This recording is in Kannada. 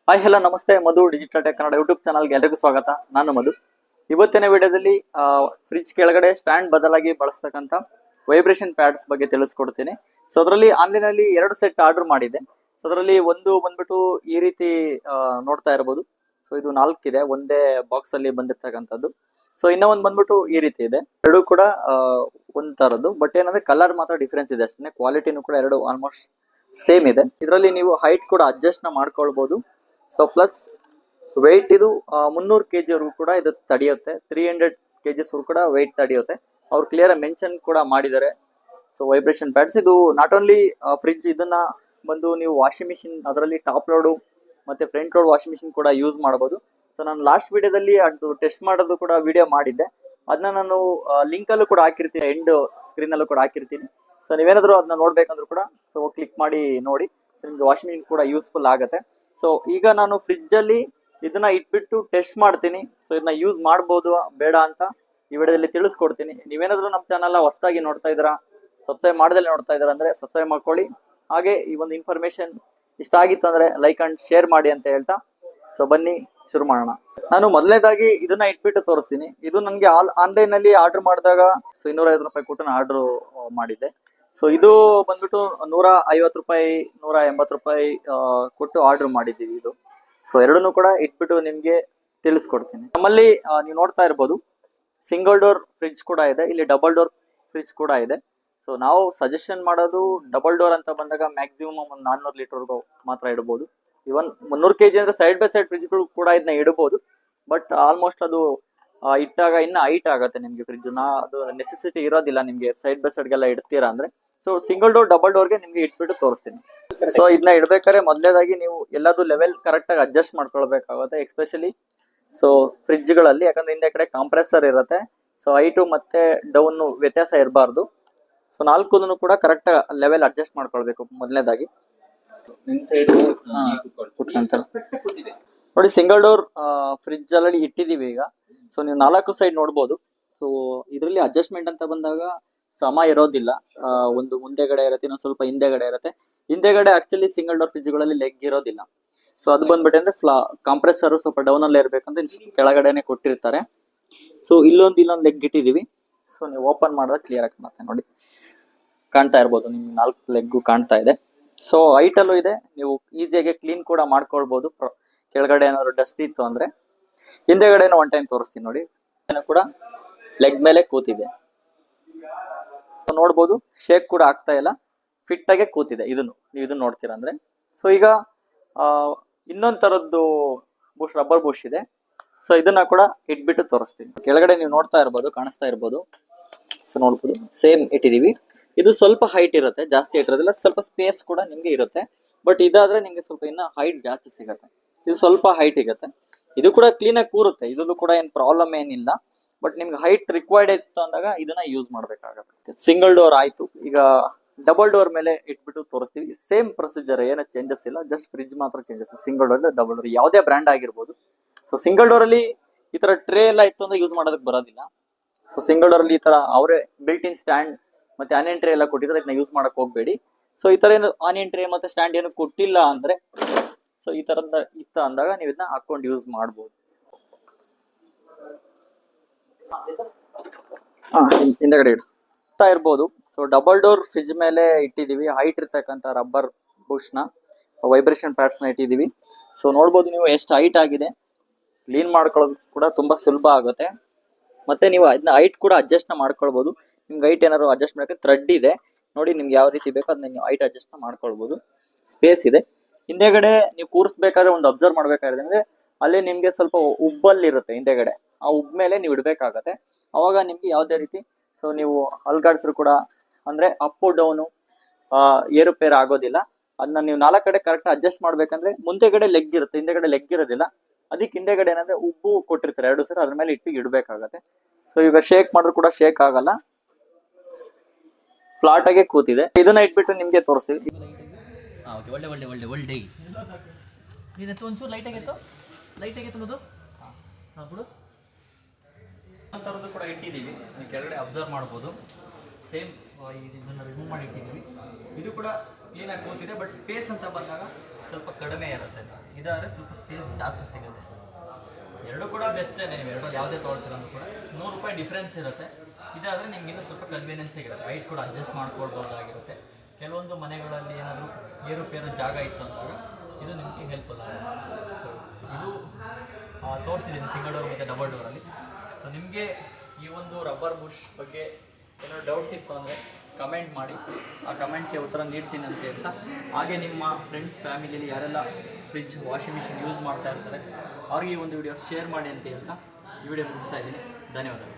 ಹಾಯ್ ಹಲೋ ನಮಸ್ತೆ ಮಧು ಡಿಜಿಟಲ್ ಟೆಕ್ ಕನ್ನಡ ಯೂಟ್ಯೂಬ್ ಚಾನಲ್ಗೆ ಎಲ್ಲರಿಗೂ ಸ್ವಾಗತ. ನಾನು ಮಧು. ಇವತ್ತಿನ ವಿಡಿಯೋದಲ್ಲಿ ಫ್ರಿಡ್ಜ್ ಕೆಳಗಡೆ ಸ್ಟ್ಯಾಂಡ್ ಬದಲಾಗಿ ಬಳಸ್ತಕ್ಕಂಥ ವೈಬ್ರೇಷನ್ ಪ್ಯಾಡ್ಸ್ ಬಗ್ಗೆ ತಿಳಿಸ್ಕೊಡ್ತೀನಿ. ಸೊ ಅದರಲ್ಲಿ ಆನ್ಲೈನ್ ಅಲ್ಲಿ 2 ಸೆಟ್ ಆರ್ಡರ್ ಮಾಡಿದೆ. ಸೊ ಅದರಲ್ಲಿ ಒಂದು ಬಂದ್ಬಿಟ್ಟು ಈ ರೀತಿ ನೋಡ್ತಾ ಇರಬಹುದು. ಸೊ ಇದು 4 ಇದೆ, ಒಂದೇ ಬಾಕ್ಸ್ ಅಲ್ಲಿ ಬಂದಿರ್ತಕ್ಕಂಥದ್ದು. ಸೊ ಇನ್ನೂ ಒಂದು ಬಂದ್ಬಿಟ್ಟು ಈ ರೀತಿ ಇದೆ. ಎರಡು ಕೂಡ ಒಂದ್ ತರದ್ದು, ಬಟ್ ಏನಂದ್ರೆ ಕಲರ್ ಮಾತ್ರ ಡಿಫ್ರೆನ್ಸ್ ಇದೆ ಅಷ್ಟೇ. ಕ್ವಾಲಿಟಿನೂ ಕೂಡ ಎರಡು ಆಲ್ಮೋಸ್ಟ್ ಸೇಮ್ ಇದೆ. ಇದರಲ್ಲಿ ನೀವು ಹೈಟ್ ಕೂಡ ಅಡ್ಜಸ್ಟ್ ಮಾಡ್ಕೊಳ್ಬಹುದು. ಸೊ ಪ್ಲಸ್ ವೆಯ್ಟ್ ಇದು 300 kg ವರೆಗೂ ಕೂಡ ಇದು ತಡೆಯುತ್ತೆ. 300 kgs ವರೆಗೂ ಕೂಡ ವೆಯ್ಟ್ ತಡೆಯುತ್ತೆ. ಅವ್ರು ಕ್ಲಿಯರ್ ಮೆನ್ಷನ್ ಕೂಡ ಮಾಡಿದ್ದಾರೆ. ಸೊ ವೈಬ್ರೇಷನ್ ಪ್ಯಾಡ್ಸ್ ಇದು ನಾಟ್ ಓನ್ಲಿ ಫ್ರಿಡ್ಜ್, ಇದನ್ನ ಬಂದು ನೀವು ವಾಷಿಂಗ್ ಮಿಷಿನ್, ಅದರಲ್ಲಿ ಟಾಪ್ ಲೋಡು ಮತ್ತೆ ಫ್ರಂಟ್ ಲೋಡ್ ವಾಷಿಂಗ್ ಮಿಷಿನ್ ಕೂಡ ಯೂಸ್ ಮಾಡಬಹುದು. ಸೊ ನಾನು ಲಾಸ್ಟ್ ವಿಡಿಯೋದಲ್ಲಿ ಅದು ಟೆಸ್ಟ್ ಮಾಡೋದು ಕೂಡ ವಿಡಿಯೋ ಮಾಡಿದ್ದೆ. ಅದನ್ನ ನಾನು ಲಿಂಕ್ ಅಲ್ಲೂ ಕೂಡ ಹಾಕಿರ್ತೀನಿ, ಎಂಡ್ ಸ್ಕ್ರೀನ್ ಅಲ್ಲೂ ಕೂಡ ಹಾಕಿರ್ತೀನಿ. ಸೊ ನೀವೇನಾದ್ರು ಅದನ್ನ ನೋಡ್ಬೇಕಂದ್ರೂ ಕೂಡ ಸೊ ಕ್ಲಿಕ್ ಮಾಡಿ ನೋಡಿ. ಸೊ ನಿಮ್ಗೆ ವಾಷಿಂಗ್ ಮಿಷಿನ್ ಕೂಡ ಯೂಸ್ಫುಲ್ ಆಗುತ್ತೆ. ಸೊ ಈಗ ನಾನು ಫ್ರಿಡ್ಜ್ ಅಲ್ಲಿ ಇದನ್ನ ಇಟ್ಬಿಟ್ಟು ಟೆಸ್ಟ್ ಮಾಡ್ತೀನಿ. ಸೊ ಇದನ್ನ ಯೂಸ್ ಮಾಡ್ಬೋದು ಬೇಡ ಅಂತ ಈ ವಿಡಿಯೋದಲ್ಲಿ ತಿಳಿಸ್ಕೊಡ್ತೀನಿ. ನೀವೇನಾದ್ರೂ ನಮ್ಮ ಚಾನಲ್ ಹೊಸದಾಗಿ ನೋಡ್ತಾ ಇದ್ದೀರಾ, ಸಬ್ಸ್ಕ್ರೈಬ್ ಮಾಡ್ದಲ್ಲಿ ನೋಡ್ತಾ ಇದ್ದೀರಾ ಅಂದ್ರೆ ಸಬ್ಸ್ಕ್ರೈಬ್ ಮಾಡ್ಕೊಳ್ಳಿ. ಹಾಗೆ ಈ ಒಂದು ಇನ್ಫಾರ್ಮೇಶನ್ ಇಷ್ಟ ಆಗಿತ್ತು ಅಂದ್ರೆ ಲೈಕ್ ಅಂಡ್ ಶೇರ್ ಮಾಡಿ ಅಂತ ಹೇಳ್ತಾ ಸೊ ಬನ್ನಿ ಶುರು ಮಾಡೋಣ. ನಾನು ಮೊದಲನೇದಾಗಿ ಇದನ್ನ ಇಟ್ಬಿಟ್ಟು ತೋರಿಸ್ತೀನಿ. ಇದು ನನಗೆ ಆನ್ಲೈನ್ ಅಲ್ಲಿ ಆರ್ಡರ್ ಮಾಡಿದಾಗ ಸೊ 250 ರೂಪಾಯಿ ಕೊಟ್ಟು ನಾನು ಆರ್ಡರ್ ಮಾಡಿದ್ದೆ. ಸೊ ಇದು ಬಂದ್ಬಿಟ್ಟು 150 ರೂಪಾಯಿ 180 ರೂಪಾಯಿ ಕೊಟ್ಟು ಆರ್ಡರ್ ಮಾಡಿದ್ದೀವಿ ಇದು. ಸೊ ಎರಡನ್ನೂ ಕೂಡ ಇಟ್ಬಿಟ್ಟು ನಿಮ್ಗೆ ತಿಳಿಸ್ಕೊಡ್ತೀನಿ. ನಮ್ಮಲ್ಲಿ ನೀವು ನೋಡ್ತಾ ಇರ್ಬೋದು, ಸಿಂಗಲ್ ಡೋರ್ ಫ್ರಿಡ್ಜ್ ಕೂಡ ಇದೆ, ಇಲ್ಲಿ ಡಬಲ್ ಡೋರ್ ಫ್ರಿಡ್ಜ್ ಕೂಡ ಇದೆ. ಸೊ ನಾವು ಸಜೆಷನ್ ಮಾಡೋದು ಡಬಲ್ ಡೋರ್ ಅಂತ ಬಂದಾಗ ಮ್ಯಾಕ್ಸಿಮಮ್ ಒಂದು 400 ಲೀಟರ್ಗೂ ಮಾತ್ರ ಇಡಬಹುದು. ಇವನ್ 300 kg ಅಂದ್ರೆ ಸೈಡ್ ಬೈ ಸೈಡ್ ಫ್ರಿಡ್ಜ್ಗಳು ಕೂಡ ಇದನ್ನ ಇಡಬಹುದು. ಬಟ್ ಆಲ್ಮೋಸ್ಟ್ ಅದು ಇಟ್ಟಾಗ ಇನ್ನ ಹೈಟ್ ಆಗುತ್ತೆ ನಿಮ್ಗೆ ಫ್ರಿಡ್ಜ್. ಅದು ನೆಸೆಸಿಟಿ ಇರೋದಿಲ್ಲ ನಿಮ್ಗೆ ಸೈಡ್ ಬೈ ಸೈಡ್ಗೆಲ್ಲ ಇಡ್ತೀರಾ ಅಂದ್ರೆ. ಸೊ ಸಿಂಗಲ್ ಡೋರ್ ಡಬಲ್ ಡೋರ್ಗೆ ನಿಮ್ಗೆ ಇಟ್ಬಿಟ್ಟು ತೋರಿಸ್ತೀನಿ. ಸೊ ಇದನ್ನ ಇಡ್ಬೇಕಾದ್ರೆ ಮೊದಲೇದಾಗಿ ನೀವು ಎಲ್ಲದೂ ಲೆವೆಲ್ ಕರೆಕ್ಟ್ ಆಗಿ ಅಡ್ಜಸ್ಟ್ ಮಾಡ್ಕೊಳ್ಬೇಕಾಗುತ್ತೆ, ಎಸ್ಪೆಷಲಿ ಸೊ ಫ್ರಿಡ್ಜ್ ಗಳಲ್ಲಿ. ಯಾಕಂದ್ರೆ ಹಿಂದೆ ಕಡೆ ಕಾಂಪ್ರೆಸರ್ ಇರುತ್ತೆ. ಸೊ ಹೈಟು ಮತ್ತೆ ಡೌನ್ ವ್ಯತ್ಯಾಸ ಇರಬಾರ್ದು. ಸೊ 4 ಕೂಡ ಕರೆಕ್ಟ್ ಲೆವೆಲ್ ಅಡ್ಜಸ್ಟ್ ಮಾಡ್ಕೊಳ್ಬೇಕು ಮೊದಲನೇದಾಗಿ. ನೋಡಿ, ಸಿಂಗಲ್ ಡೋರ್ ಫ್ರಿಡ್ಜ್ ಅಲ್ಲಿ ಇಟ್ಟಿದೀವಿ ಈಗ. ಸೊ ನೀವು 4 ಸೈಡ್ ನೋಡ್ಬೋದು. ಸೊ ಇದರಲ್ಲಿ ಅಡ್ಜಸ್ಟ್ಮೆಂಟ್ ಅಂತ ಬಂದಾಗ ಸಮ ಇರೋದಿಲ್ಲ. ಒಂದು ಮುಂದೆಗಡೆ ಇರುತ್ತೆ, ಇನ್ನೊಂದು ಸ್ವಲ್ಪ ಹಿಂದೆಗಡೆ ಇರುತ್ತೆ. ಹಿಂದೆಗಡೆ ಆಕ್ಚುಲಿ ಸಿಂಗಲ್ ಡೋರ್ ಫ್ರಿಡ್ಜ್ಗಳಲ್ಲಿ ಲೆಗ್ ಇರೋದಿಲ್ಲ. ಸೊ ಅದು ಬಂದ್ಬಿಟ್ಟು ಅಂದ್ರೆ ಕಾಂಪ್ರೆಸರ್ ಸ್ವಲ್ಪ ಡೌನ್ ಅಲ್ಲೇ ಇರ್ಬೇಕಂತ ಕೆಳಗಡೆನೆ ಕೊಟ್ಟಿರ್ತಾರೆ. ಸೊ ಇಲ್ಲೊಂದು ಲೆಗ್ ಇಟ್ಟಿದೀವಿ. ಸೊ ನೀವು ಓಪನ್ ಮಾಡಿದ್ರೆ ಕ್ಲಿಯರ್ ಆಗಿ ಕಾಣುತ್ತೆ ನೋಡಿ, ಕಾಣ್ತಾ ಇರ್ಬೋದು ನಿಮ್ಗೆ 4 ಲೆಗ್ ಕಾಣ್ತಾ ಇದೆ. ಸೊ ಹೈಟ್ ಅಲ್ಲೂ ಇದೆ, ನೀವು ಈಸಿಯಾಗಿ ಕ್ಲೀನ್ ಕೂಡ ಮಾಡ್ಕೊಳ್ಬಹುದು. ಕೆಳಗಡೆ ಏನಾದ್ರು ಡಸ್ಟ್ ಇತ್ತು ಅಂದ್ರೆ. ಹಿಂದೆಗಡೆನೂ ಒನ್ ಟೈಮ್ ತೋರಿಸ್ತೀನಿ ನೋಡಿ, ಕೂಡ ಲೆಗ್ ಮೇಲೆ ಕೂತಿದೆ ನೋಡ್ಬೋದು. ಶೇಕ್ ಕೂಡ ಆಗ್ತಾ ಇಲ್ಲ, ಫಿಟ್ ಆಗಿ ಕೂತಿದೆ. ನೀವು ಇದನ್ನ ನೋಡ್ತೀರಾ ಅಂದ್ರೆ. ಸೊ ಈಗ ಇನ್ನೊಂದ್ ತರದ್ದು ರಬ್ಬರ್ ಬುಷ್ ಇದೆ. ಸೊ ಇದನ್ನ ಕೂಡ ಇಟ್ಬಿಟ್ಟು ತೋರಿಸ್ತೀನಿ. ಕೆಳಗಡೆ ನೀವು ನೋಡ್ತಾ ಇರ್ಬೋದು, ಕಾಣಿಸ್ತಾ ಇರ್ಬೋದು. ಸೊ ನೋಡ್ಬೋದು, ಸೇಮ್ ಇಟ್ಟಿದೀವಿ. ಇದು ಸ್ವಲ್ಪ ಹೈಟ್ ಇರುತ್ತೆ, ಜಾಸ್ತಿ ಇಟ್ಟಿರೋದಿಲ್ಲ. ಸ್ವಲ್ಪ ಸ್ಪೇಸ್ ಕೂಡ ನಿಮ್ಗೆ ಇರುತ್ತೆ. ಬಟ್ ಇದಾದ್ರೆ ನಿಮ್ಗೆ ಸ್ವಲ್ಪ ಇನ್ನ ಹೈಟ್ ಜಾಸ್ತಿ ಸಿಗುತ್ತೆ. ಇದು ಸ್ವಲ್ಪ ಹೈಟ್ ಇರುತ್ತೆ. ಇದು ಕೂಡ ಕ್ಲೀನ್ ಆಗಿ ಕೂರುತ್ತೆ, ಇದನ್ನು ಕೂಡ ಏನ್ ಪ್ರಾಬ್ಲಮ್ ಏನಿಲ್ಲ. ಬಟ್ ನಿಮ್ಗೆ ಹೈಟ್ ರಿಕ್ವೈರ್ಡ್ ಇತ್ತು ಅಂದಾಗ ಇದನ್ನ ಯೂಸ್ ಮಾಡ್ಬೇಕಾಗತ್ತೆ. ಸಿಂಗಲ್ ಡೋರ್ ಆಯ್ತು, ಈಗ ಡಬಲ್ ಡೋರ್ ಮೇಲೆ ಇಟ್ಬಿಟ್ಟು ತೋರಿಸ್ತೀವಿ. ಸೇಮ್ ಪ್ರೊಸೀಜರ್, ಏನು ಚೇಂಜಸ್ ಇಲ್ಲ, ಜಸ್ಟ್ ಫ್ರಿಡ್ಜ್ ಮಾತ್ರ changes. Single door double door ಯಾವುದೇ ಬ್ರ್ಯಾಂಡ್ ಆಗಿರ್ಬೋದು. ಸೊ ಸಿಂಗಲ್ ಡೋರ್ ಅಲ್ಲಿ ಈ ತರ ಟ್ರೇ ಎಲ್ಲ ಇತ್ತು ಅಂದ್ರೆ ಯೂಸ್ ಮಾಡೋದಕ್ಕೆ ಬರೋದಿಲ್ಲ. ಸೊ ಸಿಂಗಲ್ ಡೋರ್ ಅಲ್ಲಿ ಈ ತರ ಅವರೇ ಬಿಲ್ಟ್ ಇನ್ ಸ್ಟ್ಯಾಂಡ್ ಮತ್ತೆ ಆನಿಯನ್ ಟ್ರೇ ಎಲ್ಲ ಕೊಟ್ಟಿದ್ರೆ ಇದನ್ನ ಯೂಸ್ ಮಾಡಕ್ ಹೋಗ್ಬೇಡಿ. ಸೊ ಈ ತರ ಏನು ಆನಿಯನ್ ಟ್ರೇ ಮತ್ತೆ ಸ್ಟ್ಯಾಂಡ್ ಏನು ಕೊಟ್ಟಿಲ್ಲ ಅಂದ್ರೆ, ಸೊ ಈ ತರದ ಇತ್ತ ಅಂದಾಗ ನೀವು ಇದನ್ನ ಹಾಕೊಂಡು ಯೂಸ್ ಮಾಡ್ಬೋದು. ಹಿಂದೆಗಡೆ ಇಡ್ತಾ ಇರ್ಬೋದು. ಸೊ ಡಬಲ್ ಡೋರ್ ಫ್ರಿಡ್ಜ್ ಮೇಲೆ ಇಟ್ಟಿದೀವಿ, ಹೈಟ್ ಇರ್ತಕ್ಕಂಥ ರಬ್ಬರ್ ಬುಷ್ ನ ವೈಬ್ರೇಷನ್ ಪ್ಯಾಡ್ಸ್ ನ ಇಟ್ಟಿದೀವಿ. ಸೊ ನೋಡ್ಬೋದು ನೀವು ಎಷ್ಟು ಹೈಟ್ ಆಗಿದೆ. ಕ್ಲೀನ್ ಮಾಡ್ಕೊಳ್ಳೋದು ಕೂಡ ತುಂಬಾ ಸುಲಭ ಆಗುತ್ತೆ. ಮತ್ತೆ ನೀವು ಅದನ್ನ ಹೈಟ್ ಕೂಡ ಅಡ್ಜಸ್ಟ್ ಮಾಡ್ಕೊಳ್ಬಹುದು. ನಿಮ್ಗೆ ಹೈಟ್ ಏನಾದ್ರು ಅಡ್ಜಸ್ಟ್ ಮಾಡಕ್ಕೆ ಥ್ರೆಡ್ ಇದೆ ನೋಡಿ, ನಿಮ್ಗೆ ಯಾವ ರೀತಿ ಬೇಕೋ ಅದನ್ನ ನೀವು ಹೈಟ್ ಅಡ್ಜಸ್ಟ್ ಮಾಡ್ಕೊಳ್ಬಹುದು. ಸ್ಪೇಸ್ ಇದೆ. ಹಿಂದೆಗಡೆ ನೀವು ಕೂರಿಸ್ಬೇಕಾದ್ರೆ ಒಂದು ಅಬ್ಸರ್ವ್ ಮಾಡ್ಬೇಕಾದ್ರೆ ಅಂದ್ರೆ ಅಲ್ಲಿ ನಿಮ್ಗೆ ಸ್ವಲ್ಪ ಉಬ್ಬಲ್ಲಿ ಇರುತ್ತೆ ಹಿಂದೆಗಡೆ. ಆ ಉಬ್ ಮೇಲೆ ನೀವು ಇಡ್ಬೇಕಾಗತ್ತೆ. ಅವಾಗ ನಿಮ್ಗೆ ಯಾವುದೇ ರೀತಿ ಸೊ ನೀವು ಅಲ್ಗಾಡ್ಸ್ರು ಕೂಡ ಅಂದ್ರೆ ಅಪ್ ಡೌನು ಏರುಪೇರು ಆಗೋದಿಲ್ಲ. ಅದನ್ನ ನೀವು 4 ಕಡೆ ಕರೆಕ್ಟ್ ಅಡ್ಜಸ್ಟ್ ಮಾಡ್ಬೇಕಂದ್ರೆ ಮುಂದೆಗಡೆ ಲೆಗ್ ಇರುತ್ತೆ, ಹಿಂದೆಗಡೆ ಲೆಗ್ ಇರೋದಿಲ್ಲ. ಅದಕ್ಕೆ ಹಿಂದೆಗಡೆ ಏನಂದ್ರೆ ಉಬ್ಬು ಕೊಟ್ಟಿರ್ತಾರೆ 2 ಸರಿ, ಅದ್ರ ಮೇಲೆ ಇಟ್ಟು ಇಡ್ಬೇಕಾಗತ್ತೆ. ಸೊ ಈಗ ಶೇಕ್ ಮಾಡಿದ್ರು ಕೂಡ ಶೇಕ್ ಆಗಲ್ಲ, ಫ್ಲಾಟ್ ಆಗಿ ಕೂತಿದೆ. ಇದನ್ನ ಇಟ್ಬಿಟ್ಟು ನಿಮ್ಗೆ ತೋರಿಸ್ತೀವಿ. ಒಂಚೂರು ಲೈಟ್ ಆಗಿತ್ತು ಥರದ್ದು ಕೂಡ ಇಟ್ಟಿದ್ದೀವಿ, ನೀವು ಕೆಳಗಡೆ ಅಬ್ಸರ್ವ್ ಮಾಡ್ಬೋದು. ಸೇಮ್ ಇದನ್ನ ರಿಮೂವ್ ಮಾಡಿ ಇಟ್ಟಿದ್ದೀವಿ. ಇದು ಕೂಡ ಕ್ಲೀನಾಗಿ ಕೂತಿದೆ. ಬಟ್ ಸ್ಪೇಸ್ ಅಂತ ಬಂದಾಗ ಸ್ವಲ್ಪ ಕಡಿಮೆ ಇರುತ್ತೆ. ಇದಾದರೆ ಸ್ವಲ್ಪ ಸ್ಪೇಸ್ ಜಾಸ್ತಿ ಸಿಗುತ್ತೆ. ಎರಡೂ ಕೂಡ ಬೆಸ್ಟೇ, ನೀವು ಎರಡರಲ್ಲಿ ಯಾವುದೇ ತೊಗೊಳ್ತೀರಂದ್ರೂ ಕೂಡ ₹100 ಡಿಫ್ರೆನ್ಸ್ ಇರುತ್ತೆ. ಇದಾದರೆ ನಿಮಗಿನ್ನೂ ಸ್ವಲ್ಪ ಕನ್ವೀನಿಯನ್ಸ್ ಆಗಿರುತ್ತೆ, ಹೈಟ್ ಕೂಡ ಅಡ್ಜಸ್ಟ್ ಮಾಡ್ಕೊಳ್ಬೋದಾಗಿರುತ್ತೆ. ಕೆಲವೊಂದು ಮನೆಗಳಲ್ಲಿ ಏನಾದರೂ ಏರುಪೇರು ಜಾಗ ಇತ್ತು ಅಂದಾಗ ಇದು ನಿಮಗೆ ಹೆಲ್ಪ್ಫುಲ್ ಆಗುತ್ತೆ. ಸೊ ಇದು ತೋರಿಸಿದ್ದೀನಿ ಸಿಂಗಲ್ ಡೋರ್ ಮತ್ತು ಡಬಲ್ ಡೋರಲ್ಲಿ. ಸೊ ನಿಮಗೆ ಈ ಒಂದು ರಬ್ಬರ್ ಬುಷ್ ಬಗ್ಗೆ ಏನಾದ್ರು ಡೌಟ್ಸ್ ಇತ್ತು ಅಂದರೆ ಕಮೆಂಟ್ ಮಾಡಿ, ಆ ಕಮೆಂಟ್ಗೆ ಉತ್ತರ ನೀಡ್ತೀನಿ ಅಂತ ಹೇಳ್ತಾ, ಹಾಗೆ ನಿಮ್ಮ ಫ್ರೆಂಡ್ಸ್ ಫ್ಯಾಮಿಲಿಯಲ್ಲಿ ಯಾರೆಲ್ಲ ಫ್ರಿಡ್ಜ್ ವಾಷಿಂಗ್ ಮಿಷಿನ್ ಯೂಸ್ ಮಾಡ್ತಾ ಇರ್ತಾರೆ ಅವ್ರಿಗೆ ಈ ಒಂದು ವಿಡಿಯೋ ಶೇರ್ ಮಾಡಿ ಅಂತ ಹೇಳ್ತಾ ಈ ವಿಡಿಯೋ ಮುಗಿಸ್ತಾ ಇದ್ದೀನಿ. ಧನ್ಯವಾದಗಳು.